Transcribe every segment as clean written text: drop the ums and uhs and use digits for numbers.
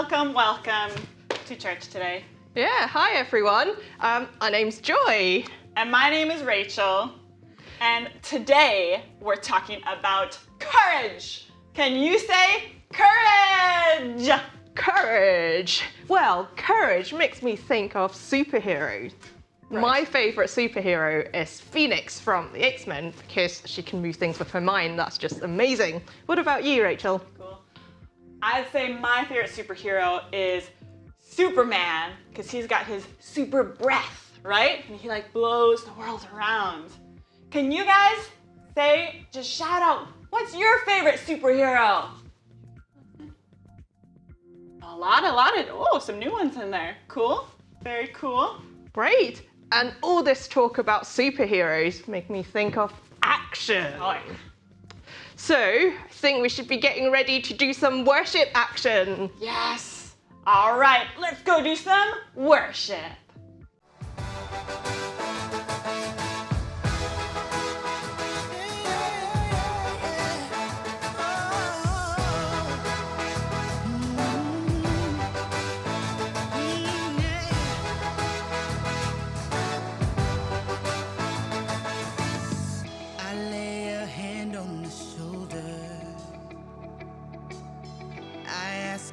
welcome to church today. Yeah, hi everyone. My name's Joy. And my name is Rachel. And today we're talking about courage. Can you say courage? Courage. Well, courage makes me think of superheroes. Right. My favourite superhero is Phoenix from the X-Men because she can move things with her mind. That's just amazing. What about you, Rachel? Cool. I'd say my favorite superhero is Superman because he's got his super breath, right? And he like blows the world around. Can you guys say, just shout out, what's your favorite superhero? A lot of, some new ones in there. Cool, very cool. Great, and all this talk about superheroes make me think of action. Oh, yeah. So, I think we should be getting ready to do some worship action. Yes. All right, let's go do some worship.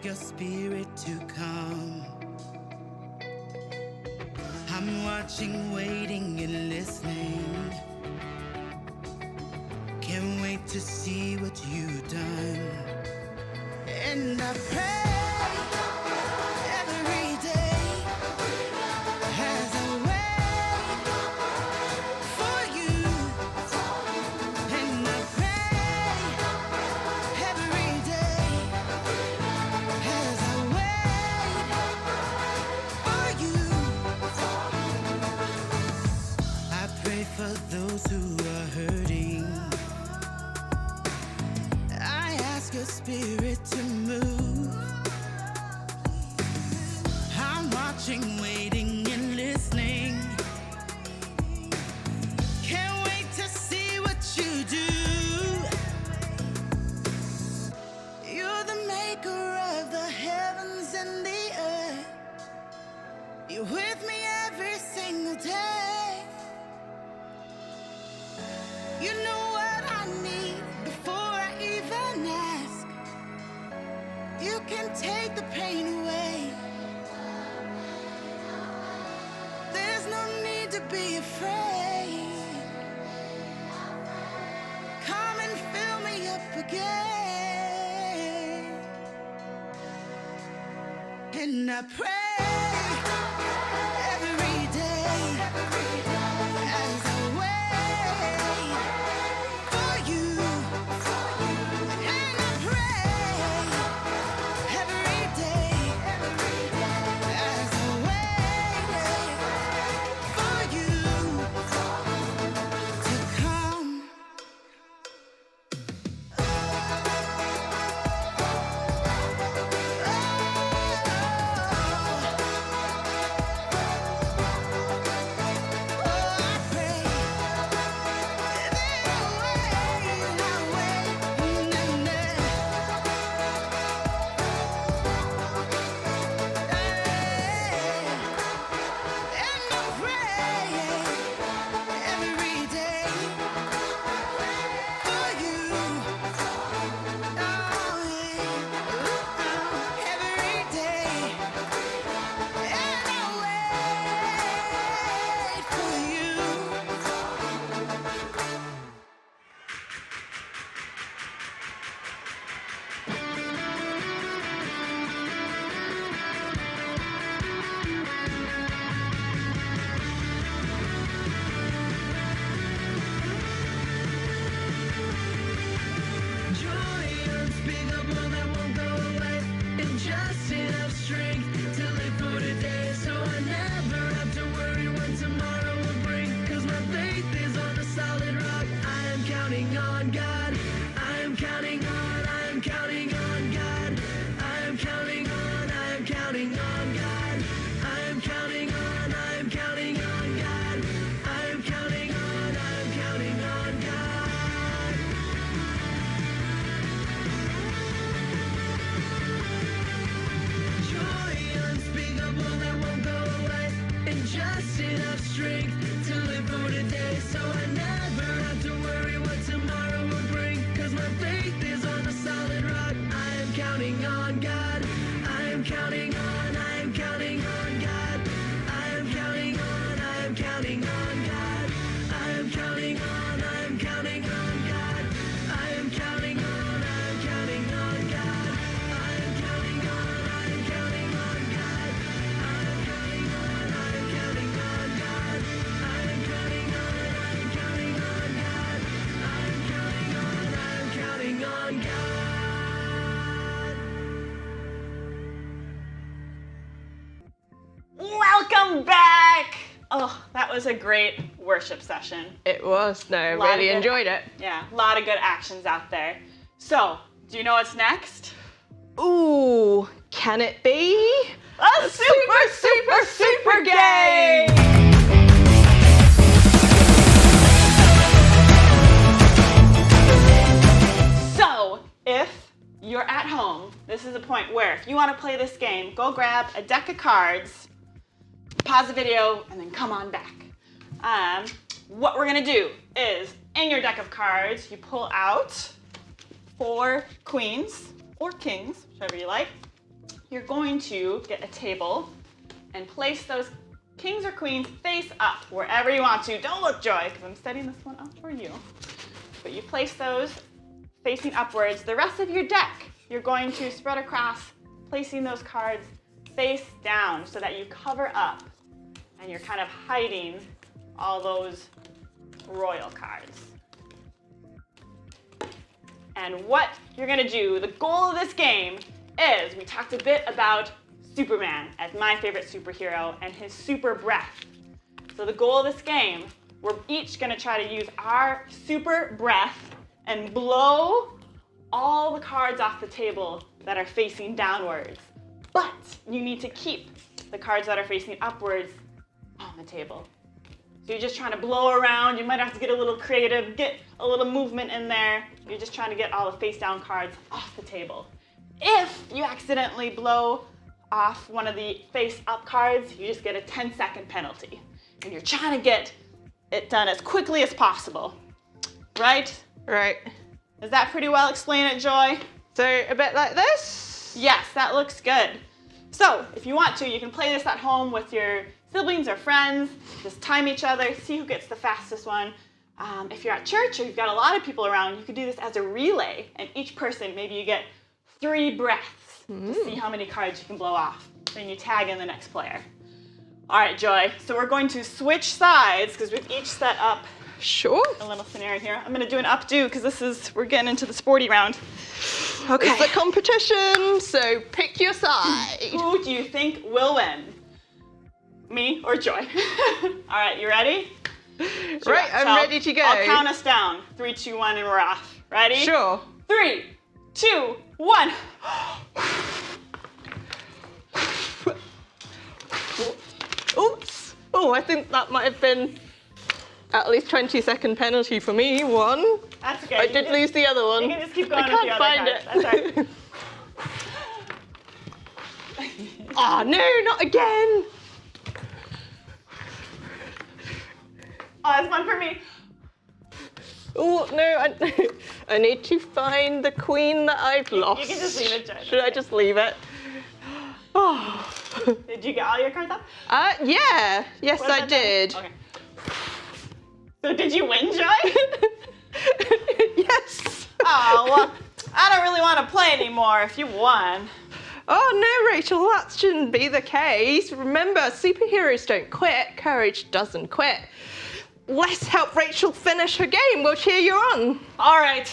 Your spirit to come. I'm watching, waiting and listening. Can't wait to see what you've done. And I pray every day as I wait for you. And I pray every day as I wait for you. I pray for those who are hurting. I ask your spirit to move. I'm watching, waiting and listening. Can't wait to see what you do. You're the maker of the heavens and the earth. You're with me every single day. You know what I need before I even ask. You can take the pain away. There's no need to be afraid. Come and fill me up again. And I pray every day as I wait for you. And I pray every day as I wait for you to come. was a great worship session. It was. No, Lot of really good- enjoyed it. Yeah, a lot of good actions out there. So, do you know what's next? Ooh, can it be? A super game! So, if you're at home, this is a point where if you want to play this game, go grab a deck of cards, pause the video, and then come on back. What we're gonna do is, in your deck of cards, you pull out 4 queens or kings, whichever you like. You're going to get a table and place those kings or queens face up wherever you want to. Don't look, Joy, because I'm setting this one up for you. But you place those facing upwards. The rest of your deck, you're going to spread across, placing those cards face down so that you cover up and you're kind of hiding all those royal cards. And what you're gonna do, the goal of this game is, we talked a bit about Superman as my favorite superhero and his super breath. So the goal of this game, we're each gonna try to use our super breath and blow all the cards off the table that are facing downwards. But you need to keep the cards that are facing upwards on the table. So you're just trying to blow around. You might have to get a little creative, get a little movement in there. You're just trying to get all the face down cards off the table. If you accidentally blow off one of the face up cards, you just get a 10-second penalty. And you're trying to get it done as quickly as possible. Right? Right. Does that pretty well explain it, Joy? So a bit like this? Yes, that looks good. So if you want to, you can play this at home with your siblings or friends. Just time each other, see who gets the fastest one. If you're at church or you've got a lot of people around, you could do this as a relay. And each person, maybe you get 3 breaths to see how many cards you can blow off. Then you tag in the next player. All right, Joy, so we're going to switch sides because we've each set up Sure. a little scenario here. I'm gonna do an updo because we're getting into the sporty round. Okay. It's a competition, so pick your side. Who do you think will win? Me or Joy? All right, you ready? Right, I'm ready to go. I'll count us down. 3, 2, 1, and we're off. Ready? Sure. 3, 2, 1. Oops. Oh, I think that might have been at least 20-second penalty for me. 1. That's okay. I did lose the other one. You can just keep going I with can't the other find cards. it. That's all right. Oh, no, not again. Oh, that's one for me. Oh, no, I need to find the queen that I've lost. You can just leave it, Joy. Should I just leave it? Oh. Did you get all your cards up? Yeah. Yes, What I about that? did. Okay. So did you win, Joy? Yes. Oh, well, I don't really want to play anymore if you won. Oh, no, Rachel, that shouldn't be the case. Remember, superheroes don't quit. Courage doesn't quit. Let's help Rachel finish her game. We'll cheer you on. All right,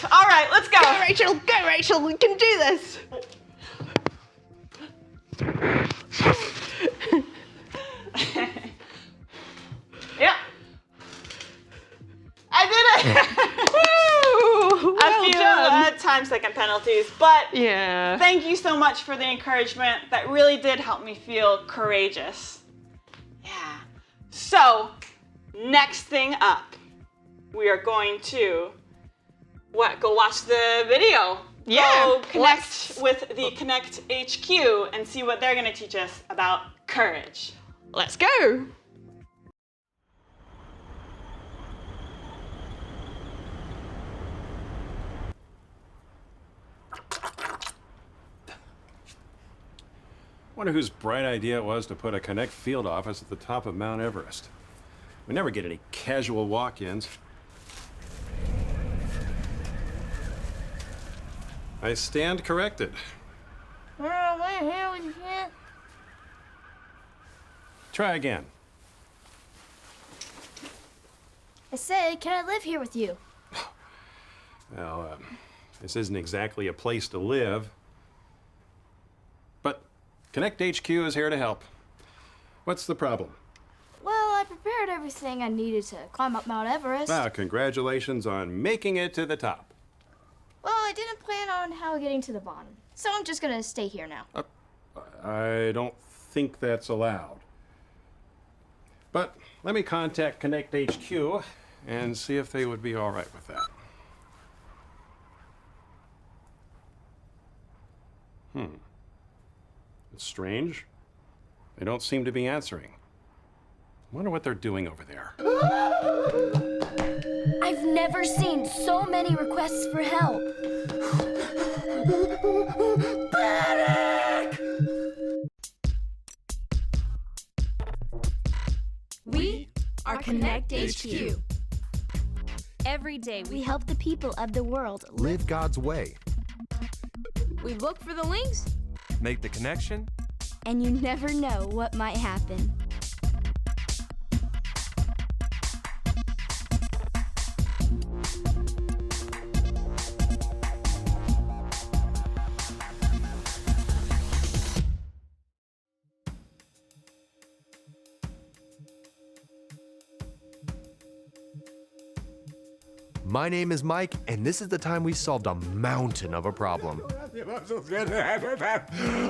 let's go. Go, Rachel, we can do this. Yeah. I did it. Woo, well A few done. time-second penalties, but Yeah. thank you so much for the encouragement. That really did help me feel courageous. Yeah. So, next thing up, we are going to go watch the video. Yeah, Go connect with the Connect HQ and see what they're going to teach us about courage. Let's go. Wonder whose bright idea it was to put a Connect field office at the top of Mount Everest. We never get any casual walk-ins. I stand corrected. Try again. I said, can I live here with you? Well, this isn't exactly a place to live. But Connect HQ is here to help. What's the problem? Well, I prepared prepared everything I needed to climb up Mount Everest. Well, congratulations on making it to the top. Well, I didn't plan on how getting to the bottom, so I'm just gonna stay here now. I don't think that's allowed. But let me contact Connect HQ and see if they would be all right with that. It's strange. They don't seem to be answering. Wonder what they're doing over there. I've never seen so many requests for help. We are Connect HQ. Every day We help the people of the world Live God's way. we look for the links. Make the connection. and you never know what might happen. My name is Mike, and this is the time we solved a mountain of a problem.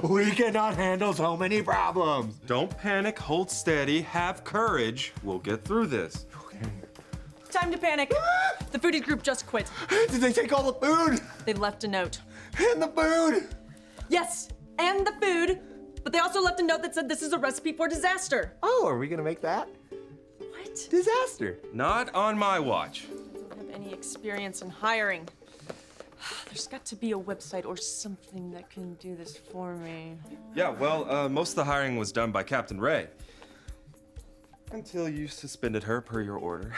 We cannot handle so many problems. Don't panic, hold steady, have courage. We'll get through this. Time to panic. The foodies group just quit. Did they take all the food? They left a note. And the food? Yes, and the food. But they also left a note that said this is a recipe for disaster. Oh, are we gonna make that? What? Disaster. Not on my watch. Don't have any experience in hiring. There's got to be a website or something that can do this for me. Yeah, well, most of the hiring was done by Captain Ray. Until you suspended her per your order.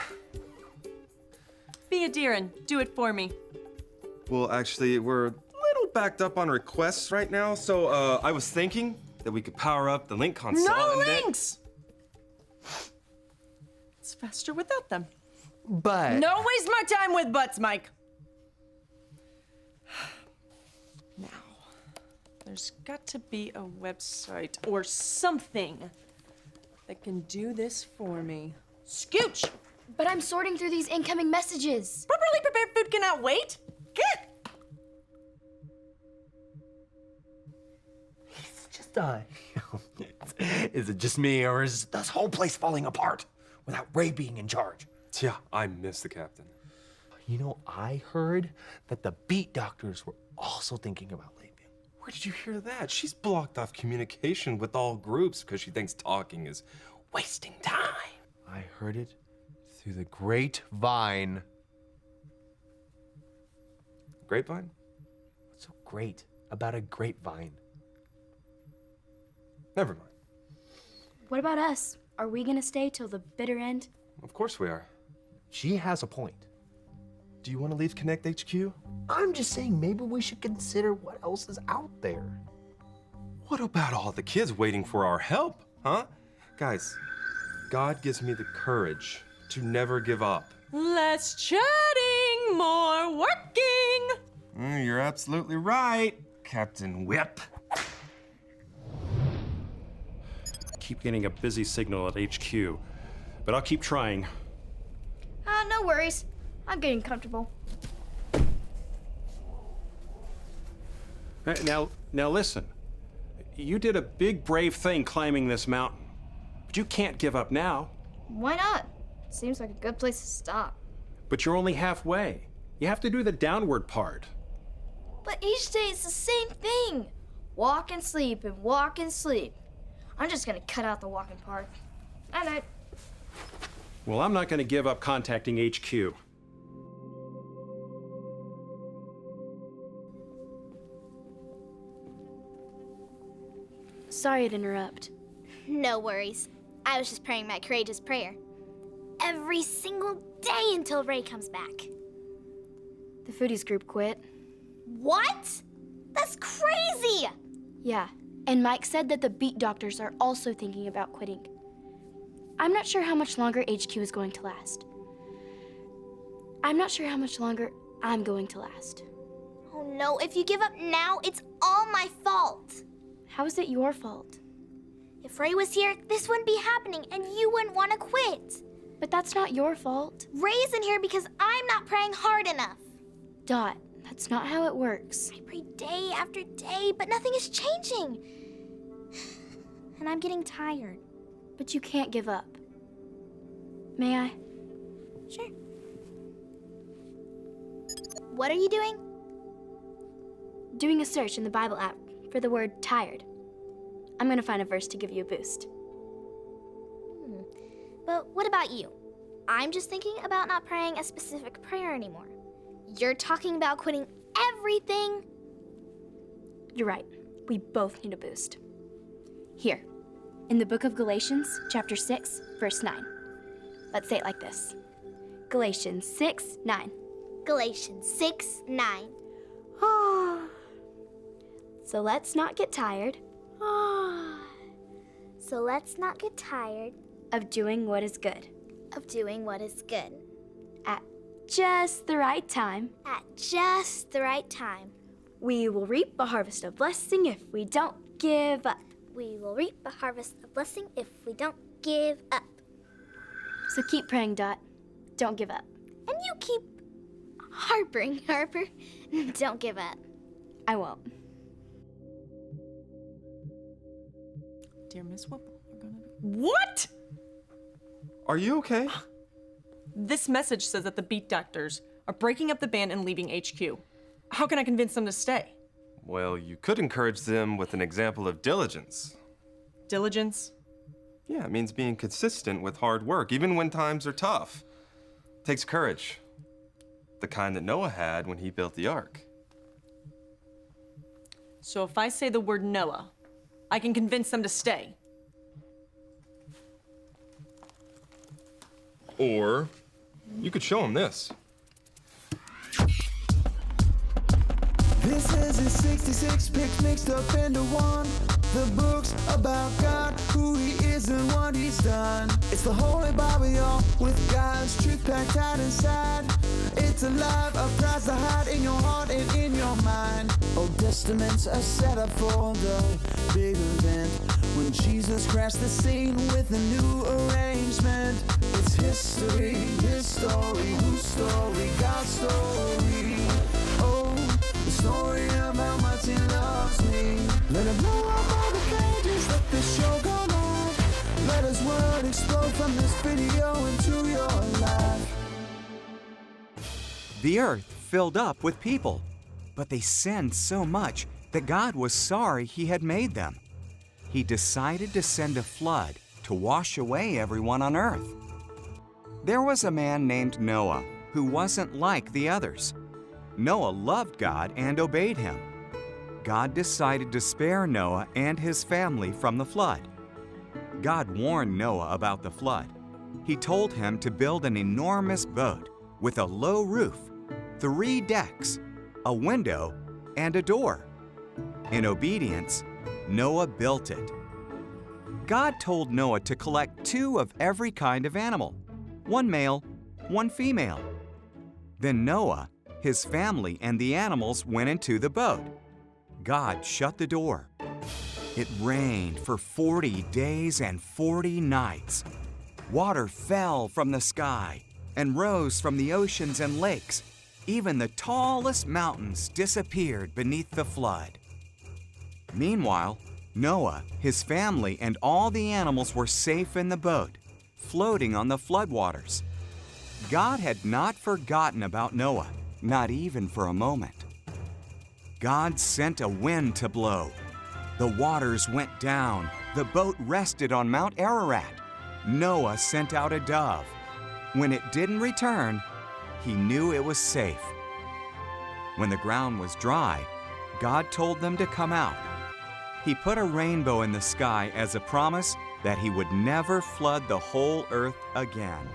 Be a dear and do it for me. Well, actually, we're a little backed up on requests right now, so I was thinking that we could power up the link console. No and then- links! It's faster without them. But No waste my time with butts, Mike. Now, there's got to be a website or something that can do this for me. Scooch! But I'm sorting through these incoming messages. Properly prepared food cannot wait. Get! it's just is it just me, or is this whole place falling apart without Ray being in charge? Yeah, I miss the captain. You know, I heard that the beat doctors were also thinking about leaving. Where did you hear that? She's blocked off communication with all groups because she thinks talking is wasting time. I heard it through the grapevine. Grapevine? What's so great about a grapevine? Never mind. What about us? Are we gonna stay till the bitter end? Of course we are. She has a point. Do you want to leave Connect HQ? I'm just saying maybe we should consider what else is out there. What about all the kids waiting for our help, huh? Guys, God gives me the courage to never give up. Less chatting, more working. You're absolutely right, Captain Whip. Keep getting a busy signal at HQ, but I'll keep trying. No worries. I'm getting comfortable. Now listen. You did a big, brave thing climbing this mountain, but you can't give up now. Why not? Seems like a good place to stop. But you're only halfway. You have to do the downward part. But each day it's the same thing. Walk and sleep and walk and sleep. I'm just gonna cut out the walking part. Night night. Well, I'm not going to give up contacting HQ. Sorry to interrupt. No worries. I was just praying my courageous prayer. Every single day until Ray comes back. The foodies group quit. What? That's crazy! Yeah, and Mike said that the beat doctors are also thinking about quitting. I'm not sure how much longer HQ is going to last. I'm not sure how much longer I'm going to last. Oh no, if you give up now, it's all my fault. How is it your fault? If Ray was here, this wouldn't be happening and you wouldn't want to quit. But that's not your fault. Ray isn't here because I'm not praying hard enough. Dot, that's not how it works. I pray day after day, but nothing is changing. And I'm getting tired. But you can't give up. May I? Sure. What are you doing? Doing a search in the Bible app for the word tired. I'm gonna find a verse to give you a boost. But what about you? I'm just thinking about not praying a specific prayer anymore. You're talking about quitting everything. You're right. We both need a boost. Here, in the book of Galatians, chapter 6, verse 9. Let's say it like this. Galatians 6:9. Galatians 6:9. So let's not get tired So let's not get tired of doing what is good of doing what is good. at just the right time. At just the right time, We will reap a harvest of blessing if we don't give up. we will reap a harvest of blessing if we don't give up. So keep praying, Dot. Don't give up. And you keep harping, Harper. Don't give up. I won't. Dear Miss Whipple, you're gonna be... What? Are you okay? This message says that the Beat Doctors are breaking up the band and leaving HQ. How can I convince them to stay? Well, you could encourage them with an example of diligence. Diligence? Yeah, it means being consistent with hard work, even when times are tough. Takes courage. The kind that Noah had when he built the ark. So if I say the word Noah, I can convince them to stay. Or you could show them this. This is his 66 picks mixed up into one. The book's about God, who he is and what he's done. It's the Holy Bible, y'all, with God's truth packed tight inside. It's alive, a prize to hide in your heart and in your mind. Old Testaments are set up for the big event when Jesus crashed the scene with a new arrangement. It's history, his story, whose story, God's story. Oh, the story of how much he loves me. Let it blow up all the pages, let the show go live. Let his word explode from this video into your life. The earth filled up with people, but they sinned so much that God was sorry he had made them. He decided to send a flood to wash away everyone on earth. There was a man named Noah who wasn't like the others. Noah loved God and obeyed him. God decided to spare Noah and his family from the flood. God warned Noah about the flood. He told him to build an enormous boat with a low roof, 3 decks, a window, and a door. In obedience, Noah built it. God told Noah to collect 2 of every kind of animal, 1 male, 1 female. Then Noah, his family, and the animals went into the boat. God shut the door. It rained for 40 days and 40 nights. Water fell from the sky and rose from the oceans and lakes. Even the tallest mountains disappeared beneath the flood. Meanwhile, Noah, his family, and all the animals were safe in the boat, floating on the floodwaters. God had not forgotten about Noah, not even for a moment. God sent a wind to blow. The waters went down. The boat rested on Mount Ararat. Noah sent out a dove. When it didn't return, he knew it was safe. When the ground was dry, God told them to come out. He put a rainbow in the sky as a promise that he would never flood the whole earth again.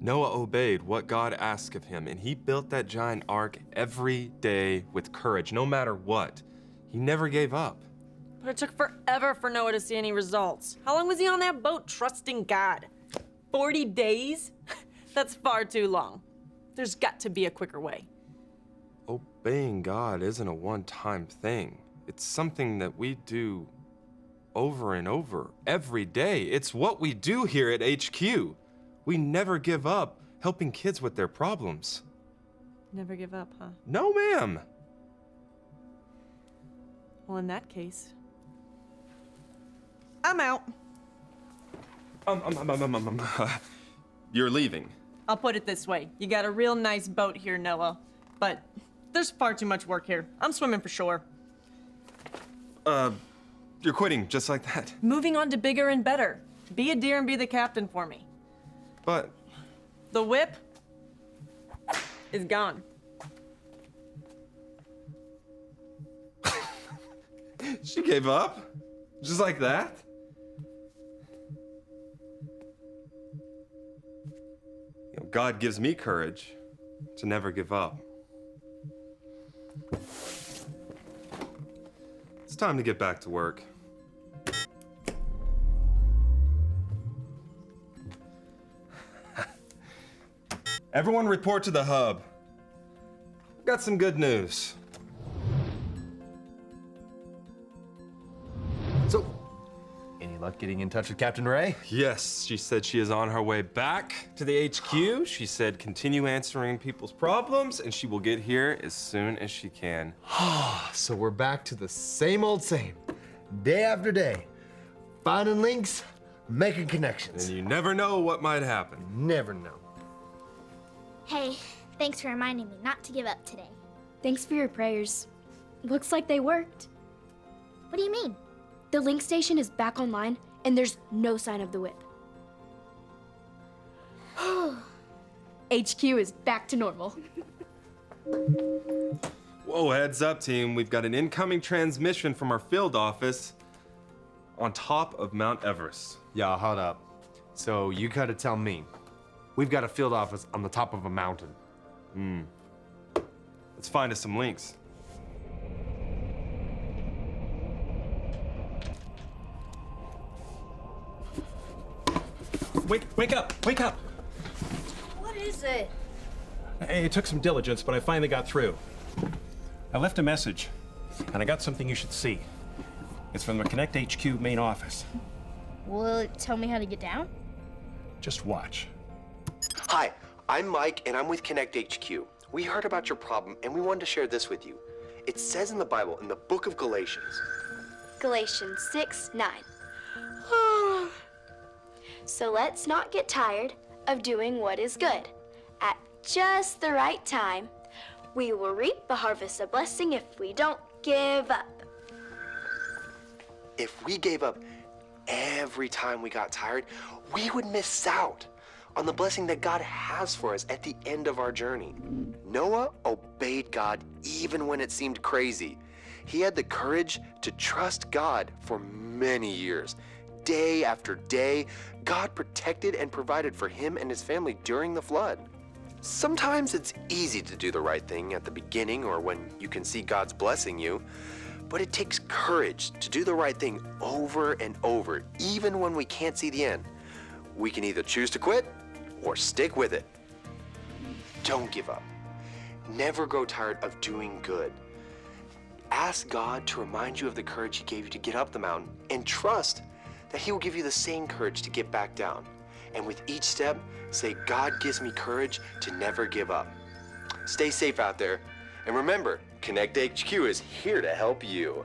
Noah obeyed what God asked of him, and he built that giant ark every day with courage, no matter what. He never gave up. But it took forever for Noah to see any results. How long was he on that boat trusting God? 40 days? That's far too long. There's got to be a quicker way. Obeying God isn't a one-time thing. It's something that we do over and over, every day. It's what we do here at HQ. We never give up helping kids with their problems. Never give up, huh? No, ma'am. Well, in that case, I'm out. You're leaving. I'll put it this way. You got a real nice boat here, Noah. But there's far too much work here. I'm swimming for shore. You're quitting just like that. Moving on to bigger and better. Be a dear and be the captain for me. But the whip is gone. she gave up? Just like that? You know, God gives me courage to never give up. It's time to get back to work. Everyone report to the hub. Got some good news. So, any luck getting in touch with Captain Ray? Yes, she said she is on her way back to the HQ. She said continue answering people's problems, and she will get here as soon as she can. So we're back to the same old same. Day after day. Finding links, making connections. And you never know what might happen. Never know. Hey, thanks for reminding me not to give up today. Thanks for your prayers. Looks like they worked. What do you mean? The link station is back online, and there's no sign of the whip. HQ is back to normal. Whoa, heads up, team. We've got an incoming transmission from our field office on top of Mount Everest. Yeah, hold up. So you gotta tell me, we've got a field office on the top of a mountain. Let's find us some links. Wake up! Wake up! What is it? Hey, it took some diligence, but I finally got through. I left a message, and I got something you should see. It's from the Connect HQ main office. Will it tell me how to get down? Just watch. Hi, I'm Mike, and I'm with Connect HQ. We heard about your problem, and we wanted to share this with you. It says in the Bible, in the book of Galatians. Galatians 6:9. So let's not get tired of doing what is good. At just the right time, we will reap a harvest of blessing if we don't give up. If we gave up every time we got tired, we would miss out on the blessing that God has for us at the end of our journey. Noah obeyed God even when it seemed crazy. He had the courage to trust God for many years. Day after day, God protected and provided for him and his family during the flood. Sometimes it's easy to do the right thing at the beginning or when you can see God's blessing you, but it takes courage to do the right thing over and over, even when we can't see the end. We can either choose to quit or stick with it. Don't give up. Never grow tired of doing good. Ask God to remind you of the courage he gave you to get up the mountain, and trust that he will give you the same courage to get back down. And with each step, say, God gives me courage to never give up. Stay safe out there. And remember, Connect HQ is here to help you.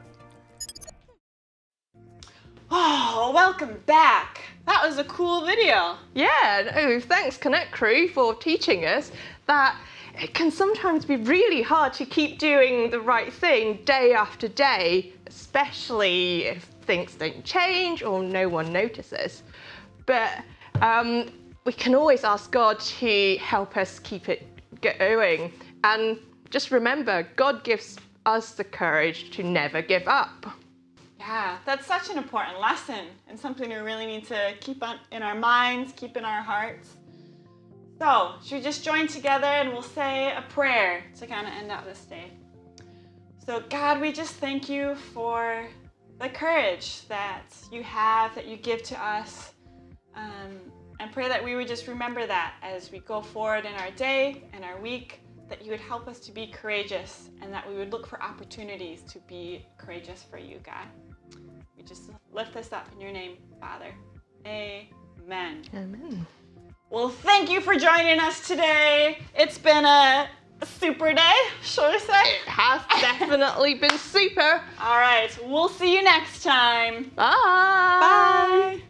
Oh, welcome back. That was a cool video. Yeah, no, thanks Connect Crew for teaching us that it can sometimes be really hard to keep doing the right thing day after day, especially if things don't change or no one notices. But we can always ask God to help us keep it going. And just remember, God gives us the courage to never give up. Yeah, that's such an important lesson and something we really need to keep on in our minds, keep in our hearts. So, should we just join together and we'll say a prayer to kind of end out this day. So, God, we just thank you for the courage that you have, that you give to us, and pray that we would just remember that as we go forward in our day and our week, that you would help us to be courageous and that we would look for opportunities to be courageous for you, God. We just lift this up in your name, Father. Amen. Amen. Well, thank you for joining us today. It's been a super day, shall we say? It has definitely been super. All right, we'll see you next time. Bye. Bye.